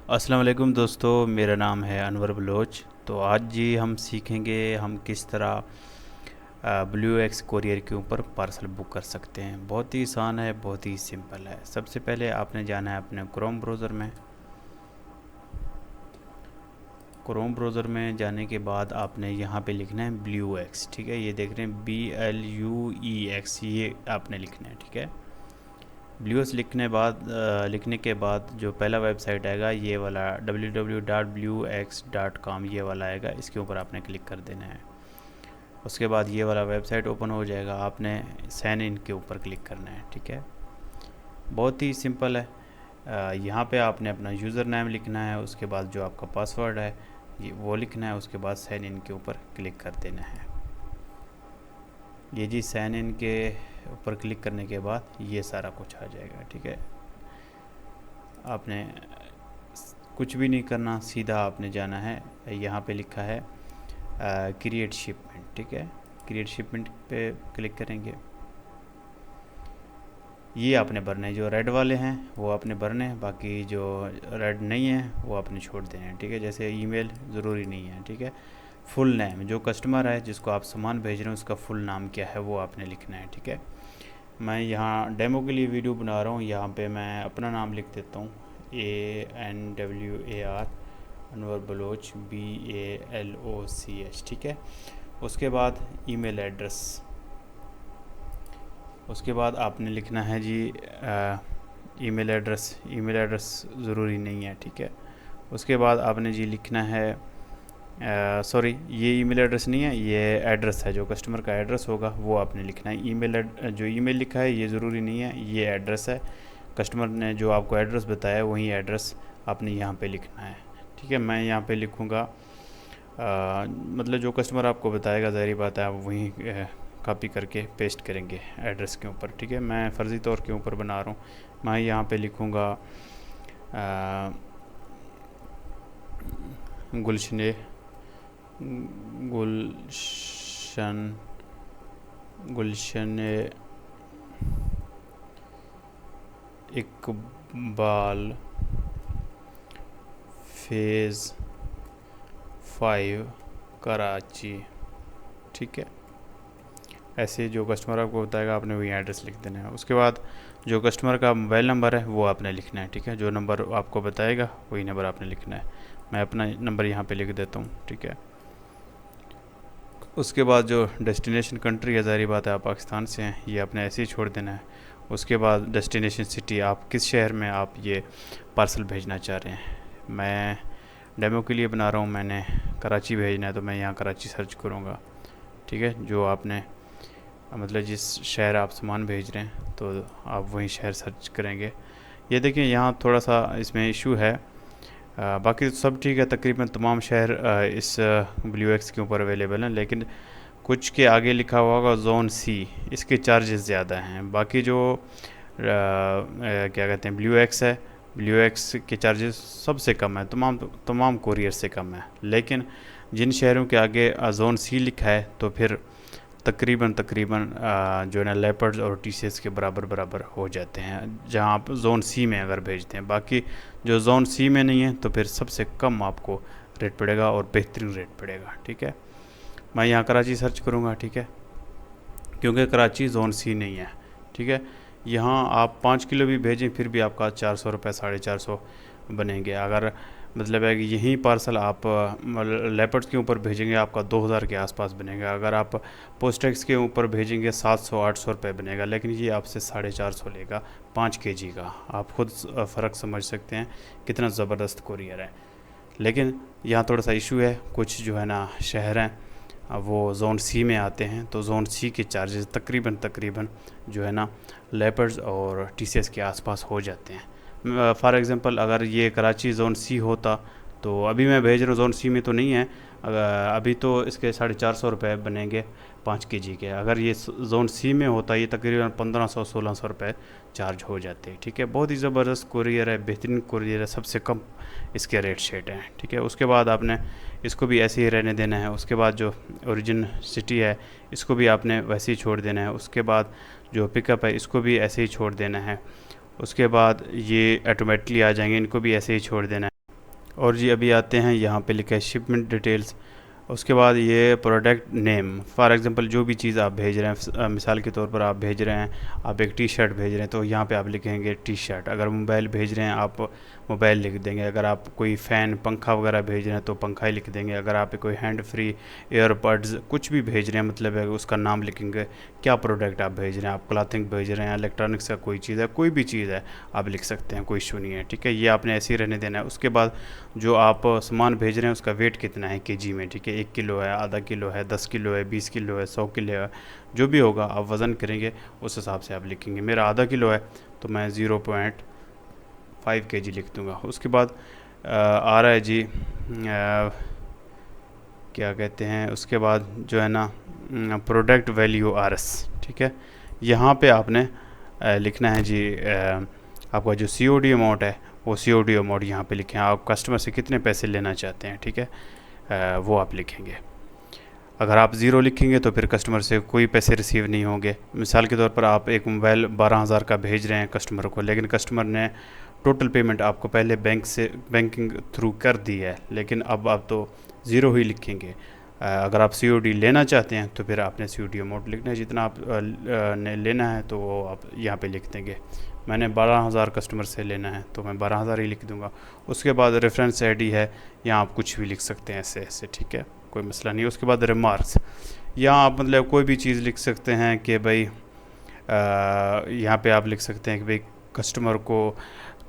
अस्सलाम वालेकुम दोस्तों, मेरा नाम है अनवर बलोच। तो आज जी हम सीखेंगे हम किस तरह ब्लू एक्स कोरियर के ऊपर पार्सल बुक कर सकते हैं। बहुत ही आसान है, बहुत ही सिंपल है। सबसे पहले आपने जाना है अपने क्रोम ब्राउज़र में। क्रोम ब्राउज़र में जाने के बाद आपने यहाँ पे लिखना है ब्लू एक्स। ठीक है, ये देख रहे हैं BLUEX, ये आपने लिखना है। ठीक है, ब्लू एक्स लिखने के बाद जो पहला वेबसाइट आएगा ये वाला www.bluex.com, ये वाला आएगा। इसके ऊपर आपने क्लिक कर देना है। उसके बाद ये वाला वेबसाइट ओपन हो जाएगा। आपने साइन इन के ऊपर क्लिक करना है। ठीक है, बहुत ही सिंपल है। यहाँ पे आपने अपना यूज़र नेम लिखना है, उसके बाद जो आपका पासवर्ड है ये वो लिखना है, उसके बाद साइन इन के ऊपर क्लिक कर देना है। ये जी साइन इन के ऊपर क्लिक करने के बाद ये सारा कुछ आ जाएगा। ठीक है, आपने कुछ भी नहीं करना, सीधा आपने जाना है। यहाँ पे लिखा है क्रिएट शिपमेंट। ठीक है, क्रिएट शिपमेंट पे क्लिक करेंगे। ये आपने भरने, जो रेड वाले हैं वो आपने भरने हैं, बाकी जो रेड नहीं है वो आपने छोड़ देने हैं। ठीक है, जैसे ईमेल ज़रूरी नहीं है। ठीक है, फुल नेम, जो कस्टमर है जिसको आप सामान भेज रहे हैं उसका फुल नाम क्या है वो आपने लिखना है। ठीक है, मैं यहाँ डेमो के लिए वीडियो बना रहा हूँ, यहाँ पे मैं अपना नाम लिख देता हूँ ANWAR, अनवर बलोच BALOCH। ठीक है, उसके बाद ईमेल एड्रेस, उसके बाद आपने लिखना है जी ईमेल एड्रेस ज़रूरी नहीं है। ठीक है, उसके बाद आपने जी लिखना है सॉरी, ये ईमेल एड्रेस नहीं है, ये एड्रेस है, जो कस्टमर का एड्रेस होगा वो आपने लिखना है। जो ईमेल लिखा है ये ज़रूरी नहीं है, ये एड्रेस है। कस्टमर ने जो आपको एड्रेस बताया वही एड्रेस आपने यहाँ पे लिखना है। ठीक है, मैं यहाँ पे लिखूँगा मतलब जो कस्टमर आपको बताएगा, ज़ाहिर बात है आप वही कॉपी करके पेस्ट करेंगे एड्रेस के ऊपर। ठीक है, मैं फ़र्ज़ी तौर के ऊपर बना रहा हूँ। मैं यहाँ पे लिखूँगा गुलशन इकबाल फेज़ 5 कराची। ठीक है, ऐसे जो कस्टमर आपको बताएगा आपने वही एड्रेस लिख देना है। उसके बाद जो कस्टमर का मोबाइल नंबर है वो आपने लिखना है। ठीक है, जो नंबर आपको बताएगा वही नंबर आपने लिखना है। मैं अपना नंबर यहाँ पे लिख देता हूँ। ठीक है, उसके बाद जो डेस्टिनेशन कंट्री है, ज़ाहिर बात है आप पाकिस्तान से हैं, ये आपने ऐसे ही छोड़ देना है। उसके बाद डेस्टिनेशन सिटी, आप किस शहर में आप ये पार्सल भेजना चाह रहे हैं। मैं डेमो के लिए बना रहा हूँ, मैंने कराची भेजना है तो मैं यहाँ कराची सर्च करूँगा। ठीक है, जो आपने मतलब जिस शहर आप सामान भेज रहे हैं तो आप वही शहर सर्च करेंगे। ये देखिए यहाँ थोड़ा सा इसमें इशू है, बाकी तो सब ठीक है। तकरीबन तमाम शहर इस ब्लू एक्स के ऊपर अवेलेबल हैं, लेकिन कुछ के आगे लिखा हुआ होगा जोन सी, इसके चार्जेस ज़्यादा हैं। बाकी जो क्या कहते हैं ब्लू एक्स है, ब्लू एक्स के चार्जेस सबसे कम है, तमाम कोरियर से कम है। लेकिन जिन शहरों के आगे जोन सी लिखा है तो फिर तकरीबन जो है ना लेपर्ड्स और TCS के बराबर हो जाते हैं, जहां आप जोन सी में अगर भेजते हैं। बाकी जो जोन सी में नहीं है तो फिर सबसे कम आपको रेट पड़ेगा और बेहतरीन रेट पड़ेगा। ठीक है, मैं यहाँ कराची सर्च करूँगा। ठीक है, क्योंकि कराची जोन सी नहीं है। ठीक है, यहाँ आप 5 किलो भी भेजें फिर भी आपका 400 रुपये 450 बनेंगे। अगर मतलब है कि यही पार्सल आप लेपर्ड्स के ऊपर भेजेंगे आपका 2000 के आसपास बनेगा। अगर आप पोस्टेक्स के ऊपर भेजेंगे 700-800 रुपये बनेगा, लेकिन ये आपसे 450 लेगा 5 kg का। आप खुद फ़र्क समझ सकते हैं कितना ज़बरदस्त कोरियर है। लेकिन यहाँ थोड़ा सा इशू है, कुछ जो है ना शहर हैं वो जोन सी में आते हैं, तो जोन सी के चार्जेस तकरीबन जो है ना लेपर्ड्स और TCS के आसपास हो जाते हैं। फॉर एग्ज़ाम्पल अगर ये कराची जोन सी होता तो अभी मैं भेज रहा हूँ जोन सी में तो नहीं है, अभी तो इसके 450 रुपये बनेंगे 5 kg के। अगर ये जोन सी में होता ये तकरीबन 1500-1600 रुपये चार्ज हो जाते हैं। ठीक है, बहुत ही ज़बरदस्त कोरियर है, बेहतरीन कोरियर है, सबसे कम इसके रेट शेट हैं। ठीक है, उसके बाद आपने इसको भी ऐसे ही रहने देना है। उसके बाद जो ओरिजिन सिटी है इसको भी आपने वैसे ही छोड़ देना है। उसके बाद जो पिकअप है इसको भी ऐसे ही छोड़ देना है। उसके बाद ये ऑटोमेटिकली आ जाएंगे, इनको भी ऐसे ही छोड़ देना है। और जी अभी आते हैं यहाँ पे लिखा है शिपमेंट डिटेल्स। उसके बाद ये प्रोडक्ट नेम, फॉर एग्जांपल जो भी चीज़ आप भेज रहे हैं, मिसाल के तौर पर आप भेज रहे हैं, आप एक टी शर्ट भेज रहे हैं तो यहाँ पे आप लिखेंगे टी शर्ट। अगर मोबाइल भेज रहे हैं आप मोबाइल लिख देंगे। अगर आप कोई फ़ैन पंखा वगैरह भेज रहे हैं तो पंखा ही लिख देंगे। अगर आप कोई हैंड फ्री एयरबड्स कुछ भी भेज रहे हैं मतलब है उसका नाम लिखेंगे, क्या प्रोडक्ट आप भेज रहे हैं, आप क्लॉथिंग भेज रहे हैं, इलेक्ट्रॉनिक्स का कोई चीज़ है, कोई भी चीज़ है आप लिख सकते हैं, कोई इशू नहीं है, ठीक है। ये आपने ऐसे ही रहने देना है। उसके बाद जो आप सामान भेज रहे हैं उसका वेट कितना है केजी में, ठीक है, 1 किलो है, आधा किलो है, 10 किलो है, 20 किलो है, 100 किलो है, जो भी होगा आप वज़न करेंगे उस हिसाब से आप लिखेंगे। मेरा आधा किलो है तो मैं 0.5 kg लिख दूँगा। उसके बाद आ रहा है जी क्या कहते हैं, उसके बाद जो है ना प्रोडक्ट वैल्यू RS, ठीक है। यहाँ पे आपने लिखना है जी आपका जो COD अमाउंट है वो COD अमाउंट यहाँ पे लिखें। आप कस्टमर से कितने पैसे लेना चाहते हैं, ठीक है, वो आप लिखेंगे। अगर आप ज़ीरो लिखेंगे तो फिर कस्टमर से कोई पैसे रिसीव नहीं होंगे। मिसाल के तौर पर आप एक मोबाइल 12,000 का भेज रहे हैं कस्टमर को, लेकिन कस्टमर ने टोटल पेमेंट आपको पहले बैंकिंग थ्रू कर दी है, लेकिन अब आप तो ज़ीरो ही लिखेंगे। अगर आप COD लेना चाहते हैं तो फिर आपने COD अमाउंट लिखना है, जितना आप ने लेना है तो वो आप यहाँ पे लिख देंगे। मैंने 12,000 कस्टमर से लेना है तो मैं 12,000 ही लिख दूंगा। उसके बाद रेफरेंस ID है, यहाँ आप कुछ भी लिख सकते हैं ऐसे ऐसे, ठीक है, कोई मसला नहीं है। उसके बाद रिमार्क्स, यहाँ आप मतलब कोई भी चीज़ लिख सकते हैं कि भाई यहाँ पे आप लिख सकते हैं कि भाई कस्टमर को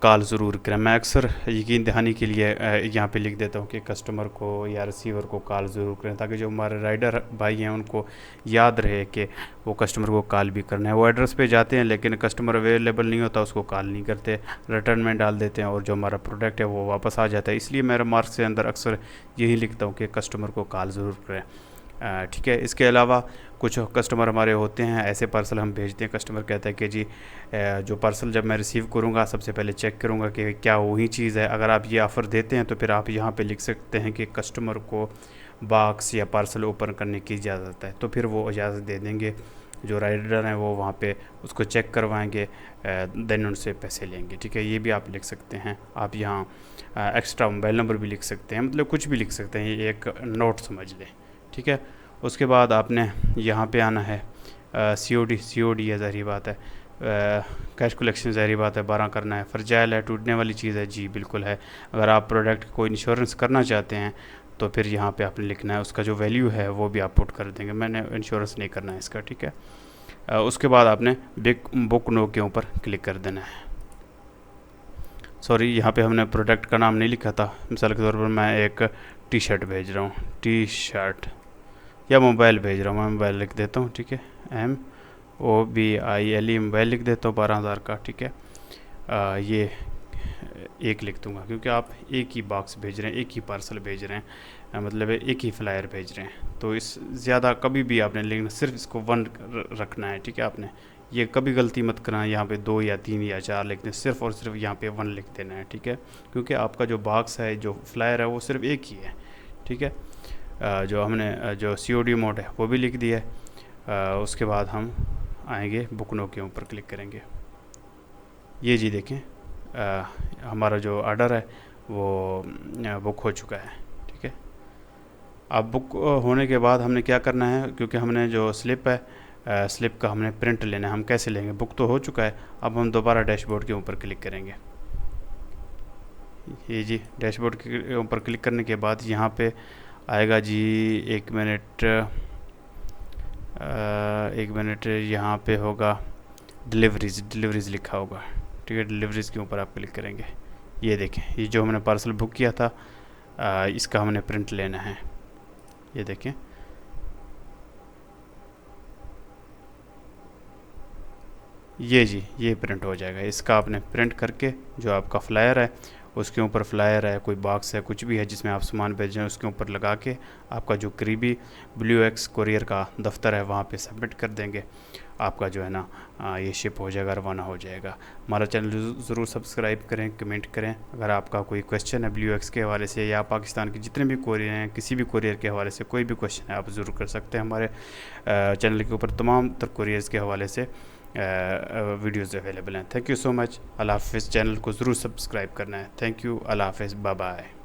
कॉल ज़रूर करें। मैं अक्सर यकीन दहानी के लिए यहाँ पे लिख देता हूँ कि कस्टमर को या रिसीवर को कॉल ज़रूर करें, ताकि जो हमारे राइडर भाई हैं उनको याद रहे कि वो कस्टमर को कॉल भी करना है। वो एड्रेस पे जाते हैं लेकिन कस्टमर अवेलेबल नहीं होता, उसको कॉल नहीं करते, रिटर्न में डाल देते हैं और जो हमारा प्रोडक्ट है वो वापस आ जाता है। इसलिए मैं रिमार्क्स के अंदर अक्सर यही लिखता हूँ कि कस्टमर को कॉल ज़रूर करें, ठीक है। इसके अलावा कुछ कस्टमर हमारे होते हैं ऐसे पार्सल हम भेजते हैं, कस्टमर कहता है कि जी जो पार्सल जब मैं रिसीव करूँगा सबसे पहले चेक करूँगा कि क्या वही चीज़ है। अगर आप ये ऑफ़र देते हैं तो फिर आप यहाँ पे लिख सकते हैं कि कस्टमर को बॉक्स या पार्सल ओपन करने की इजाज़त है, तो फिर वो इजाज़त दे देंगे। जो राइडर हैं वो वहाँ पे उसको चेक करवाएंगे, देन उनसे पैसे लेंगे, ठीक है। ये भी आप लिख सकते हैं। आप यहाँ एक्स्ट्रा मोबाइल नंबर भी लिख सकते हैं, मतलब कुछ भी लिख सकते हैं, ये एक नोट समझ लें, ठीक है। उसके बाद आपने यहाँ पे आना है COD है, ज़ाहिर बात है, कैश कलेक्शन ज़ाहिर बात है 12 करना है। फ्रजाइल है, टूटने वाली चीज़ है, जी बिल्कुल है। अगर आप प्रोडक्ट को इंश्योरेंस करना चाहते हैं तो फिर यहाँ पे आपने लिखना है, उसका जो वैल्यू है वो भी आप पुट कर देंगे। मैंने इंश्योरेंस नहीं करना है इसका, ठीक है। उसके बाद आपने बुक नो के ऊपर क्लिक कर देना है। सॉरी, यहाँ पे हमने प्रोडक्ट का नाम नहीं लिखा था। मिसाल के तौर पर मैं एक टी शर्ट भेज रहा हूँ, टी शर्ट, या मोबाइल भेज रहा हूँ, मैं मोबाइल लिख देता हूँ, ठीक है, MOBILE मोबाइल लिख देता हूँ 12,000 का, ठीक है। ये एक लिख दूँगा क्योंकि आप एक ही बॉक्स भेज रहे हैं, एक ही पार्सल भेज रहे हैं, मतलब एक ही फ्लायर भेज रहे हैं, तो इस ज़्यादा कभी भी आपने लिखना, सिर्फ इसको 1 रखना है, ठीक है। आपने ये कभी गलती मत करना, यहाँ पे 2 या 3 या 4 लिखने, सिर्फ और सिर्फ यहाँ पे 1 लिख देना है, ठीक है, क्योंकि आपका जो बॉक्स है, जो फ्लायर है वो सिर्फ एक ही है, ठीक है। जो हमने जो COD अमाउंट है वो भी लिख दिया है। उसके बाद हम आएंगे बुक नो के ऊपर क्लिक करेंगे। ये जी देखें हमारा जो ऑर्डर है वो बुक हो चुका है, ठीक है। अब बुक होने के बाद हमने क्या करना है, क्योंकि हमने जो स्लिप है स्लिप का हमने प्रिंट लेना है। हम कैसे लेंगे, बुक तो हो चुका है, अब हम दोबारा डैशबोर्ड के ऊपर क्लिक करेंगे। ये जी डैशबोर्ड के ऊपर क्लिक करने के बाद यहाँ पे आएगा जी, एक मिनट यहाँ पे होगा डिलीवरीज लिखा होगा, ठीक है। डिलीवरीज के ऊपर आप क्लिक करेंगे। ये देखें, ये जो हमने पार्सल बुक किया था इसका हमने प्रिंट लेना है। ये देखें, ये जी ये प्रिंट हो जाएगा। इसका आपने प्रिंट करके जो आपका फ्लायर है उसके ऊपर, फ्लायर है, कोई बॉक्स है, कुछ भी है जिसमें आप सामान भेज रहे हैं, उसके ऊपर लगा के आपका जो करीबी BlueX कोरियर का दफ्तर है वहाँ पे सबमिट कर देंगे। आपका जो है ना ये शिप हो जाएगा, रवाना हो जाएगा। हमारा चैनल ज़रूर सब्सक्राइब करें, कमेंट करें। अगर आपका कोई क्वेश्चन है BlueX के हवाले से या पाकिस्तान के जितने भी कोरियर हैं, किसी भी कोरियर के हवाले से कोई भी क्वेश्चन है आप ज़रूर कर सकते हैं। हमारे चैनल के ऊपर तमाम तर कोरियर्स के हवाले से वीडियोज़ अवेलेबल हैं। Thank you so much. अल्लाह हाफ़िज़। चैनल को ज़रूर सब्सक्राइब करना है। Thank you. अल्लाह हाफ़िज़। Bye bye.